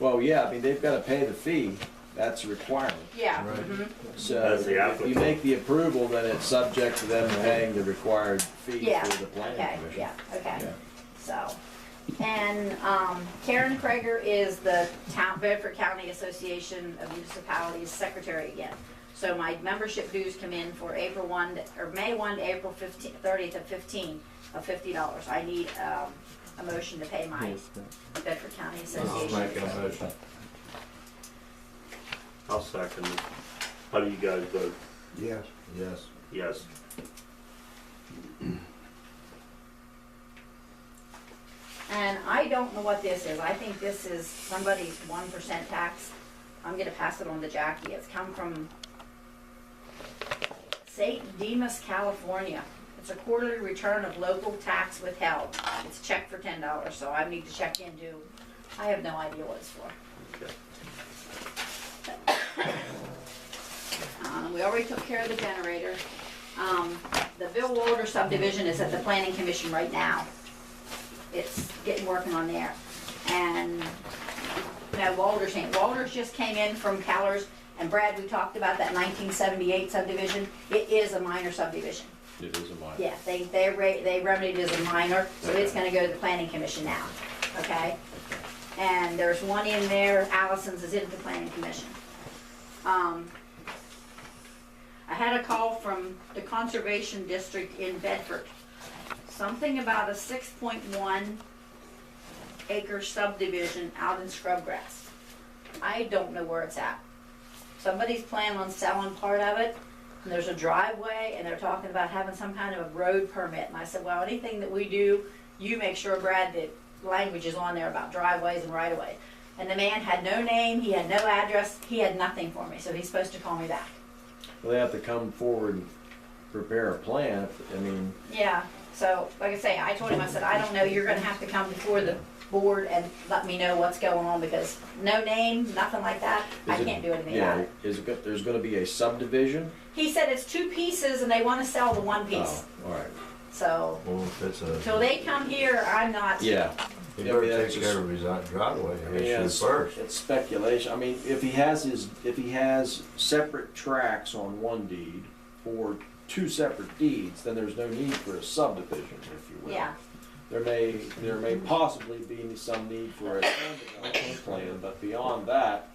Speaker 5: Well, yeah, I mean, they've gotta pay the fee, that's a requirement.
Speaker 6: Yeah.
Speaker 8: Right.
Speaker 6: mhm.
Speaker 5: So,
Speaker 1: That's the
Speaker 5: if you
Speaker 1: applicant.
Speaker 5: make the approval, then it's subject to them paying the required fee
Speaker 6: Yeah,
Speaker 5: for the planning
Speaker 6: okay,
Speaker 5: commission.
Speaker 6: yeah, okay.
Speaker 5: Yeah.
Speaker 6: So, and Karen Krager is the Bedford County Association of Municipalities Secretary again. So my membership dues come in for April 1 or May 1 to April 30th of 15 of $50. I need a motion to pay my Bedford County
Speaker 8: I'll
Speaker 6: Association.
Speaker 8: make a motion.
Speaker 1: I'll second it. How do you guys vote?
Speaker 4: Yes.
Speaker 8: Yes.
Speaker 1: Yes.
Speaker 6: And I don't know what this is. I think this is somebody's 1% tax. I'm gonna pass it on to Jackie. It's come from St. Demas, California. It's a quarterly return of local tax withheld. It's a check for $10, so I need to check into. I have no idea what it's for. We already took care of the generator. The Bill Walder subdivision is at the planning commission right now. It's working on there. And no, Walder's just came in from Callers, and Brad, we talked about that 1978 subdivision. It is a minor subdivision.
Speaker 5: It is a minor.
Speaker 6: Yeah, they remedied it as a minor, so it's gonna go to the planning commission now, okay? And there's one in there, Allison's is in the planning commission. I had a call from the conservation district in Bedford. Something about a 6.1 acre subdivision out in Scrubgrass. I don't know where it's at. Somebody's planning on selling part of it, and there's a driveway, and they're talking about having some kind of a road permit. And I said, well, anything that we do, you make sure, Brad, that language is on there about driveways and right-of-way. And the man had no name, he had no address, he had nothing for me, so he's supposed to call me back.
Speaker 5: Well, they have to come forward and prepare a plan. I mean,
Speaker 6: Yeah, so, like I say, I told him, I said, I don't know, you're gonna have to come before the board and let me know what's going on, because no name, nothing like that, I can't do anything about it.
Speaker 5: There's gonna be a subdivision?
Speaker 6: He said it's 2 pieces and they wanna sell the 1 piece.
Speaker 5: Oh, all right.
Speaker 6: So,
Speaker 12: Well, if it's a,
Speaker 6: till they come here, I'm not.
Speaker 5: Yeah.
Speaker 12: he
Speaker 5: Yeah,
Speaker 12: better
Speaker 5: that's
Speaker 12: take
Speaker 5: just-
Speaker 12: care of his driveway
Speaker 5: Yeah,
Speaker 12: issue first.
Speaker 5: It's speculation. I mean, if he has separate tracks on one deed for 2 separate deeds, then there's no need for a subdivision, if you will.
Speaker 6: Yeah,
Speaker 5: There may possibly be some need for a development plan, but beyond that,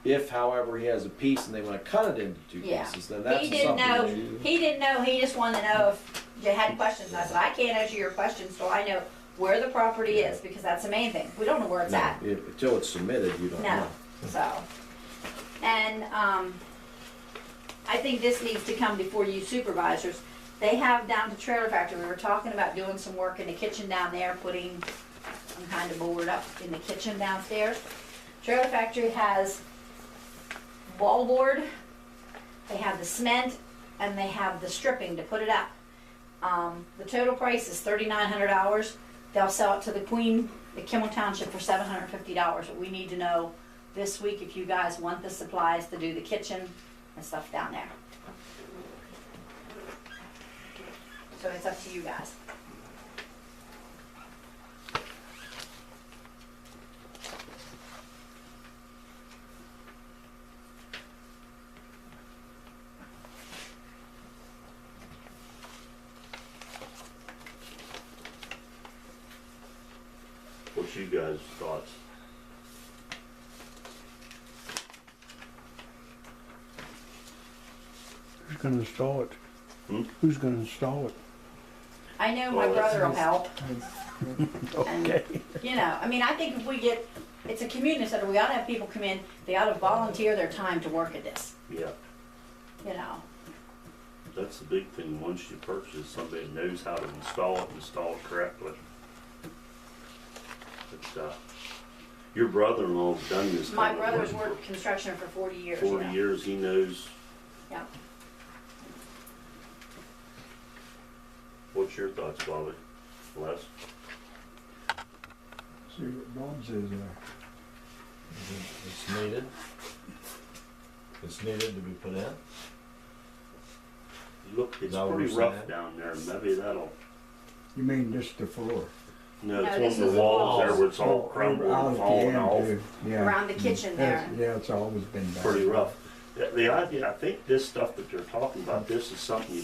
Speaker 5: if however he has a piece and they wanna cut it into 2
Speaker 6: Yeah.
Speaker 5: pieces, then that's
Speaker 6: he
Speaker 5: a
Speaker 6: didn't know,
Speaker 5: subdivision.
Speaker 6: he just wanted to know if you had questions. I said, I can't answer your questions till I know where the property is, because that's the main thing. We don't know where it's
Speaker 5: No,
Speaker 6: at.
Speaker 5: until it's submitted, you don't
Speaker 6: No,
Speaker 5: know.
Speaker 6: so. And, I think this needs to come before you supervisors. They have down to Trailer Factory, we were talking about doing some work in the kitchen down there, putting some kind of board up in the kitchen downstairs. Trailer Factory has wallboard, they have the cement, and they have the stripping to put it up. The total price is $3,900. They'll sell it to the Kimmel Township for $750. But we need to know this week if you guys want the supplies to do the kitchen and stuff down there. So it's up to you guys.
Speaker 1: What's you guys' thoughts?
Speaker 7: Who's gonna install it?
Speaker 1: Hmm?
Speaker 7: Who's gonna install it?
Speaker 6: I know my
Speaker 1: Well,
Speaker 6: brother will help.
Speaker 7: Okay.
Speaker 6: You know, I mean, I think if we get, it's a community center, we ought to have people come in, they ought to volunteer their time to work at this,
Speaker 1: Yeah,
Speaker 6: you know.
Speaker 1: that's the big thing. Once you purchase, somebody knows how to install it correctly. But, your brother-in-law's done this
Speaker 6: My
Speaker 1: kind of
Speaker 6: brother's
Speaker 1: work
Speaker 6: worked construction for 40 years,
Speaker 1: for
Speaker 6: you
Speaker 1: 40
Speaker 6: know.
Speaker 1: years. He knows.
Speaker 6: Yeah.
Speaker 1: What's your thoughts, Bobby? Les?
Speaker 4: See what Bob says there.
Speaker 12: It's needed. It's needed to be put in.
Speaker 1: Look, it's
Speaker 12: that what
Speaker 1: pretty
Speaker 12: we're
Speaker 1: rough
Speaker 12: saying?
Speaker 1: down there. Maybe that'll.
Speaker 4: You mean just the floor?
Speaker 1: No,
Speaker 6: No,
Speaker 1: it's
Speaker 6: this
Speaker 1: on the
Speaker 6: is the
Speaker 1: walls there
Speaker 6: walls.
Speaker 1: where it's all crumbled
Speaker 4: Out
Speaker 1: and
Speaker 4: at the
Speaker 1: falling
Speaker 4: end,
Speaker 1: off.
Speaker 4: too. Yeah.
Speaker 6: Around the kitchen there.
Speaker 4: Yeah, it's always been bad.
Speaker 1: Pretty rough. The idea, I think this stuff that you're talking about, this is something you,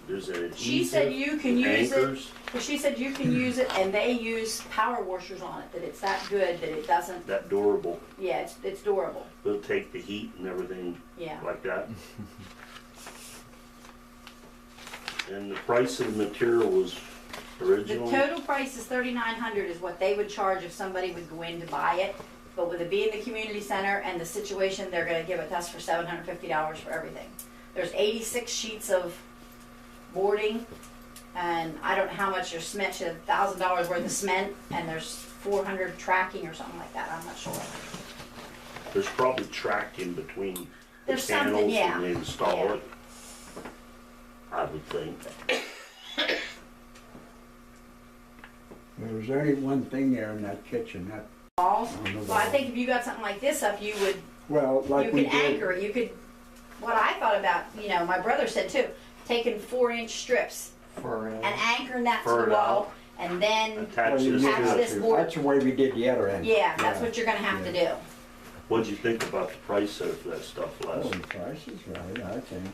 Speaker 1: there's an
Speaker 6: She said you can use it,
Speaker 1: anchors.
Speaker 6: but she said you can use it, and they use power washers on it, that it's that good, that it doesn't,
Speaker 1: That durable.
Speaker 6: yeah, it's durable,
Speaker 1: It'll take the heat and everything
Speaker 6: yeah.
Speaker 1: like that. And the price of the material was
Speaker 6: The
Speaker 1: original.
Speaker 6: total price is $3,900 is what they would charge if somebody would go in to buy it. But with it being the community center and the situation, they're gonna give it to us for $750 for everything. There's 86 sheets of boarding, And I don't know how much your cement, should have $1,000 worth of cement, and there's 400 tracking or something like that, I'm not sure.
Speaker 1: There's probably track in between the
Speaker 6: There's something,
Speaker 1: panels
Speaker 6: yeah.
Speaker 1: when they install
Speaker 6: Yeah.
Speaker 1: it. I would think.
Speaker 4: There's only one thing there in that kitchen, that,
Speaker 6: Walls.
Speaker 4: on the
Speaker 6: Well, I
Speaker 4: wall.
Speaker 6: think if you got something like this up, you would,
Speaker 4: Well,
Speaker 6: you
Speaker 4: like we
Speaker 6: could
Speaker 4: did.
Speaker 6: anchor it, you could, what I thought about, you know, my brother said too, taking 4-inch strips and anchoring that to
Speaker 1: Fur
Speaker 6: the
Speaker 1: it
Speaker 6: wall,
Speaker 1: out.
Speaker 6: and then,
Speaker 1: Attach
Speaker 4: Well, you
Speaker 1: this
Speaker 4: need
Speaker 6: Attach
Speaker 1: to
Speaker 6: this
Speaker 1: it.
Speaker 6: board.
Speaker 4: That's the way we did the other end.
Speaker 6: yeah, that's what you're gonna have to do.
Speaker 1: What'd you think about the price of that stuff,
Speaker 4: Oh,
Speaker 1: Les?
Speaker 4: the price is right, I think.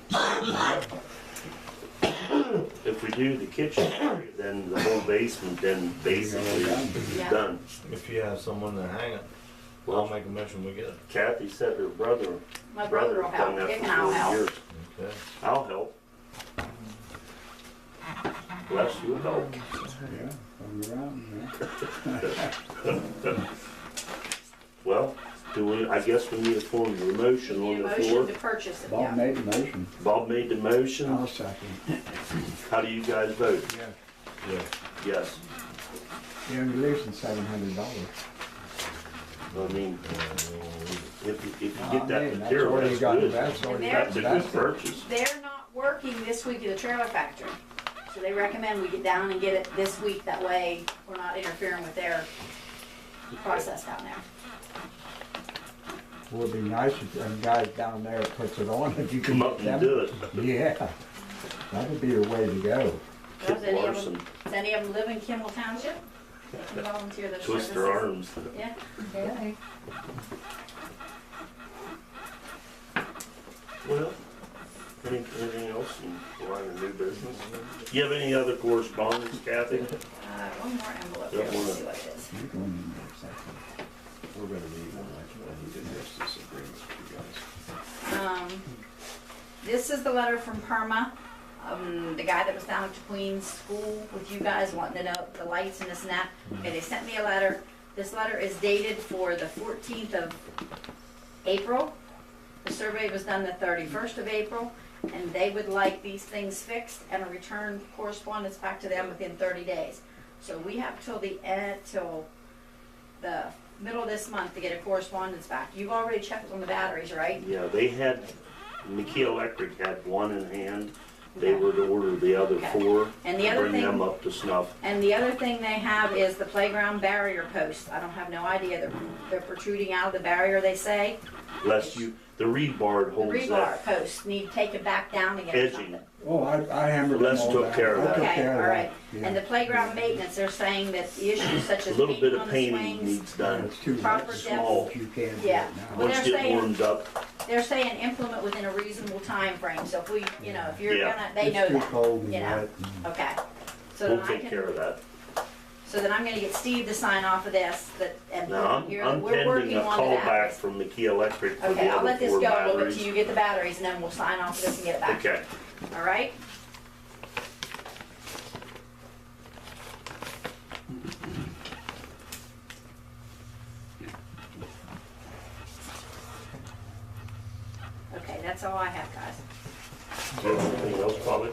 Speaker 1: If we do the kitchen area, then the whole basement, then basically is
Speaker 6: Yeah.
Speaker 1: done.
Speaker 12: If you have someone to hang it, I'll
Speaker 1: Well,
Speaker 12: make a motion, we get it.
Speaker 1: Kathy said her brother
Speaker 6: My brother will help,
Speaker 1: done that
Speaker 6: Dick
Speaker 1: for
Speaker 6: and I'll
Speaker 1: 4
Speaker 6: help.
Speaker 1: years.
Speaker 12: Okay.
Speaker 1: I'll help. Les, you help.
Speaker 4: Yeah, come around, yeah.
Speaker 1: Well, I guess we need a form of a motion
Speaker 6: You need
Speaker 1: on
Speaker 6: a
Speaker 1: the
Speaker 6: motion
Speaker 1: floor.
Speaker 6: to purchase it,
Speaker 4: Bob
Speaker 6: yeah.
Speaker 4: made the motion.
Speaker 1: Bob made the motion.
Speaker 4: I'll second.
Speaker 1: How do you guys vote?
Speaker 4: Yeah.
Speaker 12: Yeah.
Speaker 1: Yes.
Speaker 4: You're only losing $700.
Speaker 1: I mean, if you get that
Speaker 4: That's
Speaker 1: material,
Speaker 4: all you
Speaker 1: that's
Speaker 4: got,
Speaker 1: good.
Speaker 4: that's all you got.
Speaker 1: That's a good purchase.
Speaker 6: They're not working this week at the trailer factory, so they recommend we get down and get it this week, that way we're not interfering with their process down there.
Speaker 4: Would be nice if them guys down there puts it on, if you
Speaker 1: Come
Speaker 4: can
Speaker 1: up
Speaker 4: get
Speaker 1: and
Speaker 4: them.
Speaker 1: do it.
Speaker 4: Yeah, that would be the way to go.
Speaker 6: Does any of
Speaker 1: Larson.
Speaker 6: them, does any of them live in Kimmel Township? And volunteer their
Speaker 1: Twist their
Speaker 6: services?
Speaker 1: arms.
Speaker 6: Yeah,
Speaker 10: Okay.
Speaker 1: Well, anything else in line of new business? Do you have any other correspondence, Kathy?
Speaker 6: one more envelope here,
Speaker 1: Got
Speaker 6: let's
Speaker 1: one.
Speaker 6: see what it is.
Speaker 4: You're going in there second.
Speaker 5: We're gonna need one, I need to miss this agreement with you guys.
Speaker 6: This is the letter from Perma, the guy that was down at the Queen's School with you guys wanting to know the lights and this and that. Okay, they sent me a letter. This letter is dated for the 14th of April. The survey was done the 31st of April, and they would like these things fixed and a return correspondence back to them within 30 days. So we have till the middle of this month to get a correspondence back. You've already checked on the batteries, right?
Speaker 1: Yeah, they had, McKee Electric had one in hand. They were to order the other
Speaker 6: Okay.
Speaker 1: 4,
Speaker 6: And the other
Speaker 1: bring them
Speaker 6: thing,
Speaker 1: up to snuff.
Speaker 6: and the other thing they have is the playground barrier posts. I don't have no idea. They're protruding out of the barrier, they say.
Speaker 1: Lest the rebar
Speaker 6: The
Speaker 1: holds
Speaker 6: rebar
Speaker 1: that
Speaker 6: posts need taken back down again or
Speaker 1: edging.
Speaker 6: something.
Speaker 4: Oh, I hammered them
Speaker 1: Les
Speaker 4: all
Speaker 1: took
Speaker 4: down.
Speaker 1: care of
Speaker 4: I
Speaker 1: that.
Speaker 4: took
Speaker 6: Okay,
Speaker 4: care of
Speaker 6: all
Speaker 4: that.
Speaker 6: right.
Speaker 4: Yeah.
Speaker 6: And the playground maintenance, they're saying that the issues such
Speaker 1: A
Speaker 6: as
Speaker 1: little bit
Speaker 6: painting
Speaker 1: of
Speaker 6: on the
Speaker 1: painting
Speaker 6: swings.
Speaker 1: needs done.
Speaker 4: It's too
Speaker 6: Proper
Speaker 4: much
Speaker 6: depth.
Speaker 4: small, you can't do
Speaker 6: Yeah.
Speaker 4: it now.
Speaker 6: Well,
Speaker 1: Once
Speaker 6: they're
Speaker 1: it
Speaker 6: saying-
Speaker 1: warms up,
Speaker 6: They're saying implement within a reasonable time frame. So if we, you know, if you're
Speaker 1: Yeah.
Speaker 6: gonna, they know
Speaker 4: It's too
Speaker 6: that.
Speaker 4: cold and
Speaker 6: you know.
Speaker 4: wet. and-
Speaker 6: Okay. So
Speaker 1: we'll
Speaker 6: then I
Speaker 1: take care
Speaker 6: can,
Speaker 1: of that.
Speaker 6: so then I'm gonna get Steve to sign off of this, and
Speaker 1: Now,
Speaker 6: here,
Speaker 1: I'm
Speaker 6: we're
Speaker 1: pending
Speaker 6: working
Speaker 1: a
Speaker 6: on the
Speaker 1: call back
Speaker 6: batteries.
Speaker 1: from McKee Electric for
Speaker 6: Okay,
Speaker 1: the
Speaker 6: I'll
Speaker 1: other
Speaker 6: let this
Speaker 1: 4
Speaker 6: go a little bit
Speaker 1: batteries.
Speaker 6: till you get the batteries, and then we'll sign off of this and get it back.
Speaker 1: Okay.
Speaker 6: All right? Okay, that's all I have, guys.
Speaker 1: Do you have anything else, Bobby?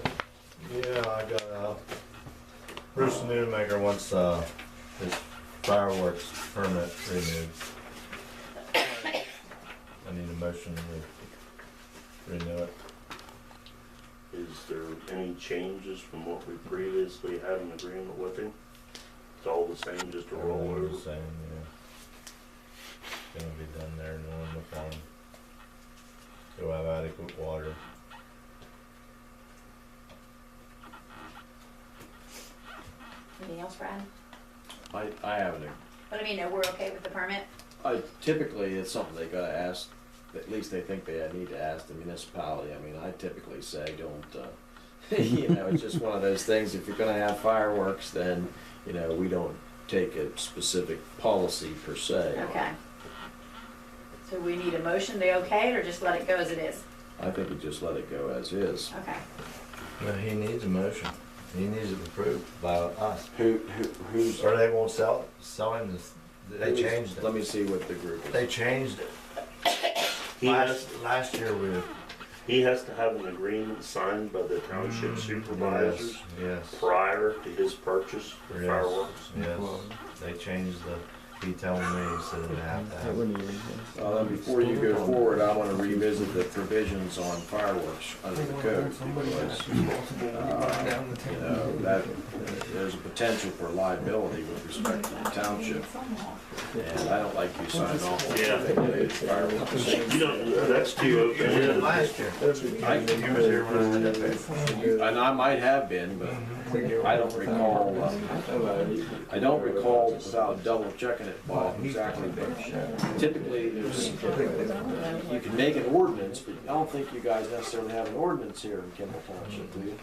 Speaker 12: Yeah, I got, Bruce Newmaker wants, his fireworks permit renewed. I need a motion to renew it.
Speaker 1: Is there any changes from what we previously had an agreement with him? It's all the same, just a
Speaker 12: Everything's
Speaker 1: rollover?
Speaker 12: the same, yeah. It's gonna be done there, normal farm. You'll have adequate water.
Speaker 6: Anything else, Brad?
Speaker 5: I haven't,
Speaker 6: But I mean, we're okay with the permit?
Speaker 5: typically, it's something they gotta ask, at least they think they need to ask the municipality. I mean, I typically say don't, you know, it's just one of those things, if you're gonna have fireworks, then, you know, we don't take a specific policy per se.
Speaker 6: Okay. So we need a motion to okay it, or just let it go as it is?
Speaker 5: I think we just let it go as is.
Speaker 6: Okay.
Speaker 12: No, he needs a motion. He needs it approved by us.
Speaker 5: Who's?
Speaker 12: Or they won't sell him this, they changed
Speaker 5: Let
Speaker 12: it.
Speaker 5: me see what the group is.
Speaker 12: They changed it.
Speaker 1: He has,
Speaker 12: Last year
Speaker 1: He has to have an agreement signed by the township supervisors
Speaker 12: Yes.
Speaker 1: prior to his purchase for
Speaker 12: Yes.
Speaker 1: fireworks.
Speaker 12: Yes, they changed he telling me, he said they have to have.
Speaker 5: Well, then before you go forward, I want to revisit the provisions on fireworks under the code, because, you know, that, there's a potential for liability with respect to the township. And I don't like you signing off on
Speaker 1: Yeah.
Speaker 5: fireworks.
Speaker 1: You don't, that's too open-ended.
Speaker 12: Last year. You was here when I did that.
Speaker 5: And I might have been, but I don't recall, I don't recall without double checking it, Bob, exactly. But typically, there's, you can make an ordinance, but I don't think you guys necessarily have an ordinance here in Kimmel Township, do you?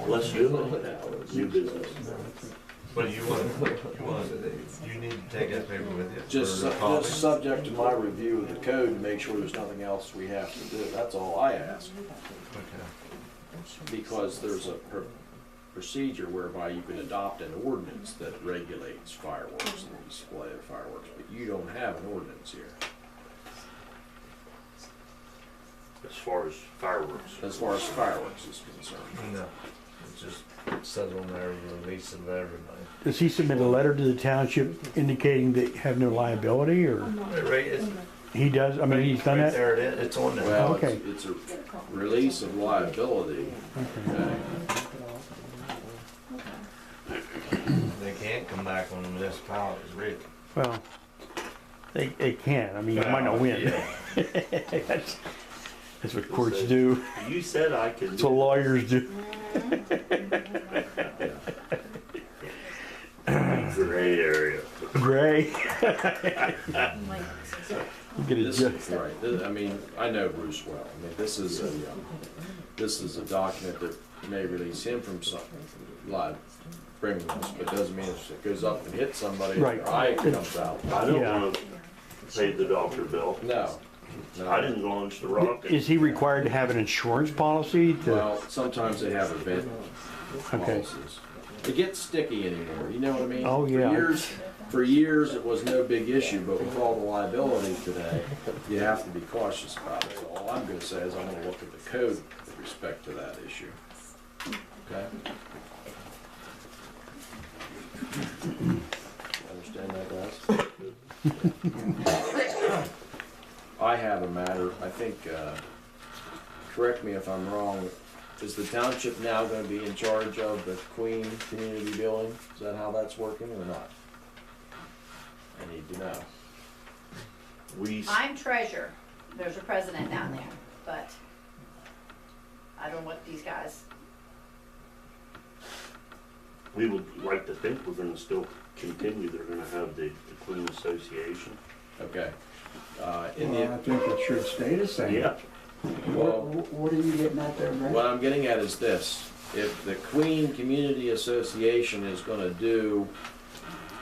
Speaker 1: Let's do it. New business.
Speaker 12: But you need to take that paper with you.
Speaker 5: Just,
Speaker 12: for copy.
Speaker 5: just subject to my review of the code to make sure there's nothing else we have to do. That's all I ask.
Speaker 12: Okay.
Speaker 5: Because there's a procedure whereby you can adopt an ordinance that regulates fireworks and the display of fireworks, but you don't have an ordinance here.
Speaker 1: As far as fireworks.
Speaker 5: As far as fireworks is concerned.
Speaker 12: No, it just says on there, release of everybody.
Speaker 7: Does he submit a letter to the township indicating they have no liability, or
Speaker 12: Right, it's,
Speaker 7: he does? I mean, he's done
Speaker 12: right
Speaker 7: that?
Speaker 12: there it is, it's on there.
Speaker 5: Well,
Speaker 7: Okay.
Speaker 5: it's a release of liability. Okay.
Speaker 12: They can't come back on the municipalities, Rick.
Speaker 7: Well, they can. I mean, you might not win.
Speaker 12: Yeah.
Speaker 7: That's what courts do.
Speaker 1: You said I could.
Speaker 7: That's what lawyers do.
Speaker 1: Gray area.
Speaker 7: Gray. You get a
Speaker 5: This
Speaker 7: ju-
Speaker 5: is, right, I mean, I know Bruce well. I mean, this is a document that may release him from some bringing this, but doesn't mean if it goes up and hits somebody,
Speaker 7: Right.
Speaker 5: their eye comes out.
Speaker 1: I don't
Speaker 7: Yeah.
Speaker 1: want to pay the doctor bill.
Speaker 5: No.
Speaker 1: I didn't launch the rocket.
Speaker 7: Is he required to have an insurance policy?
Speaker 5: Well, sometimes they have event
Speaker 7: Okay.
Speaker 5: policies. It gets sticky anymore, you know what I mean?
Speaker 7: Oh, yeah.
Speaker 5: For years, it was no big issue, but with all the liability today, you have to be cautious about it. So all I'm gonna say is I'm gonna look at the code with respect to that issue. Okay? Understand that, guys? I have a matter, I think, correct me if I'm wrong, is the township now gonna be in charge of the Queen Community Building? Is that how that's working or not? I need to know.
Speaker 6: I'm treasurer. There's a president down there, but I don't know what these guys,
Speaker 1: We would like to think we're gonna still continue. They're gonna have the Queen Association.
Speaker 5: Okay.
Speaker 4: Well, I think it should stay the same.
Speaker 1: Yeah.
Speaker 4: What are you getting at there, Brad?
Speaker 5: What I'm getting at is this, if the Queen Community Association is gonna do,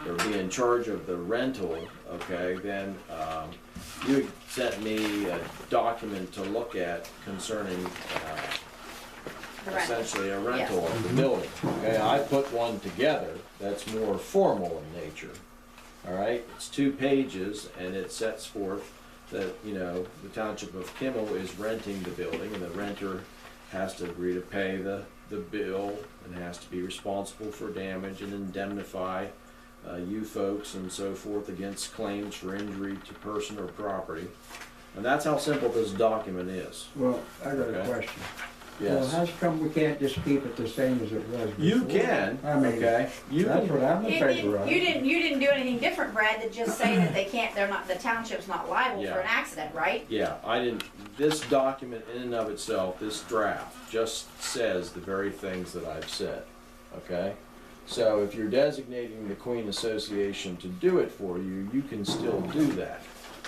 Speaker 5: or be in charge of the rental, okay, then, you had sent me a document to look at concerning,
Speaker 6: the rent.
Speaker 5: essentially a rental of the building. Okay, I put one together that's more formal in nature. All right, it's 2 pages and it sets forth that, you know, the Township of Kimmel is renting the building and the renter has to agree to pay the bill and has to be responsible for damage and indemnify you folks and so forth against claims for injury to person or property. And that's how simple this document is.
Speaker 4: Well, I got a
Speaker 5: Okay.
Speaker 4: question. Well,
Speaker 5: Yes.
Speaker 4: how's come we can't just keep it the same as it was before?
Speaker 5: You can,
Speaker 4: I mean,
Speaker 5: okay? You
Speaker 4: that's
Speaker 5: can,
Speaker 4: what I'm in favor of.
Speaker 6: You didn't do anything different, Brad, to just say that they can't, they're not, the township's not liable for
Speaker 5: Yeah.
Speaker 6: an accident, right?
Speaker 5: yeah, I didn't, this document in and of itself, this draft, just says the very things that I've said, okay? So if you're designating the Queen Association to do it for you, you can still do that.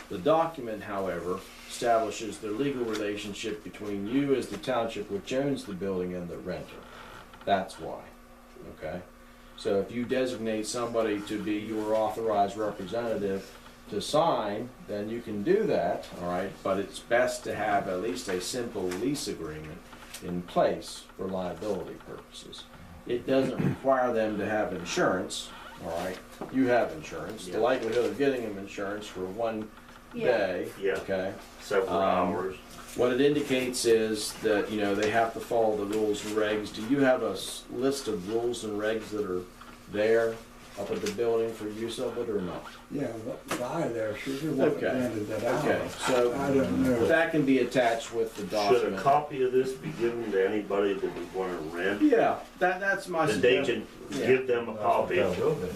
Speaker 5: The document, however, establishes the legal relationship between you as the township which owns the building and the renter. That's why, okay? So if you designate somebody to be your authorized representative to sign, then you can do that, all right? But it's best to have at least a simple lease agreement in place for liability purposes. It doesn't require them to have insurance, all right? You have insurance. The
Speaker 1: Yeah.
Speaker 5: likelihood of getting them insurance for one day,
Speaker 1: Yeah.
Speaker 5: okay?
Speaker 1: Several hours.
Speaker 5: What it indicates is that, you know, they have to follow the rules and regs. Do you have a list of rules and regs that are there up at the building for use of it or not?
Speaker 4: Yeah, the guy there, she wasn't
Speaker 5: Okay.
Speaker 4: rented it out.
Speaker 5: Okay, so
Speaker 4: I don't know.
Speaker 5: that can be attached with the
Speaker 1: Should
Speaker 5: document.
Speaker 1: a copy of this be given to anybody that would want to rent?
Speaker 5: Yeah, that's my
Speaker 1: Then they
Speaker 5: suggestion.
Speaker 1: can
Speaker 5: Yeah.
Speaker 1: give them a copy.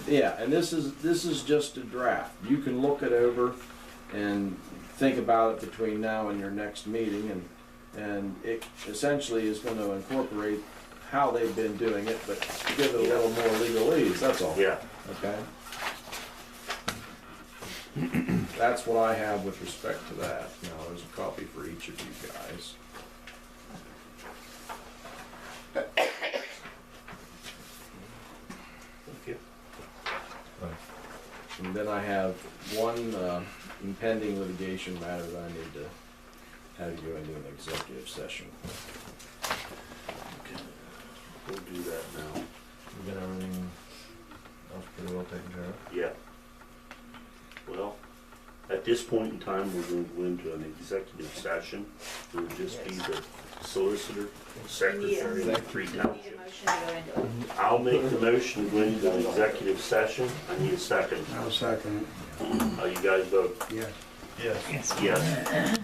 Speaker 5: Yeah, and this is just a draft. You can look it over and think about it between now and your next meeting, and it essentially is going to incorporate how they've been doing it, but give it a little more legalese, that's all.
Speaker 1: Yeah.
Speaker 5: Okay? That's what I have with respect to that. Now, there's a copy for each of you guys.
Speaker 1: Thank you.
Speaker 5: And then I have one impending litigation matter that I need to have you go into an executive session.
Speaker 1: We'll do that now.
Speaker 12: We got everything else pretty well taken care of?
Speaker 1: Yeah. Well, at this point in time, we're going to go into an executive session. It will just be the solicitor, secretary, and three
Speaker 6: Need a
Speaker 1: township.
Speaker 6: motion to go into it.
Speaker 1: I'll make the motion to go into an executive session. I need a second.
Speaker 4: I'll second
Speaker 1: How you guys vote?
Speaker 4: it, yes.
Speaker 12: Yes.
Speaker 1: Yes.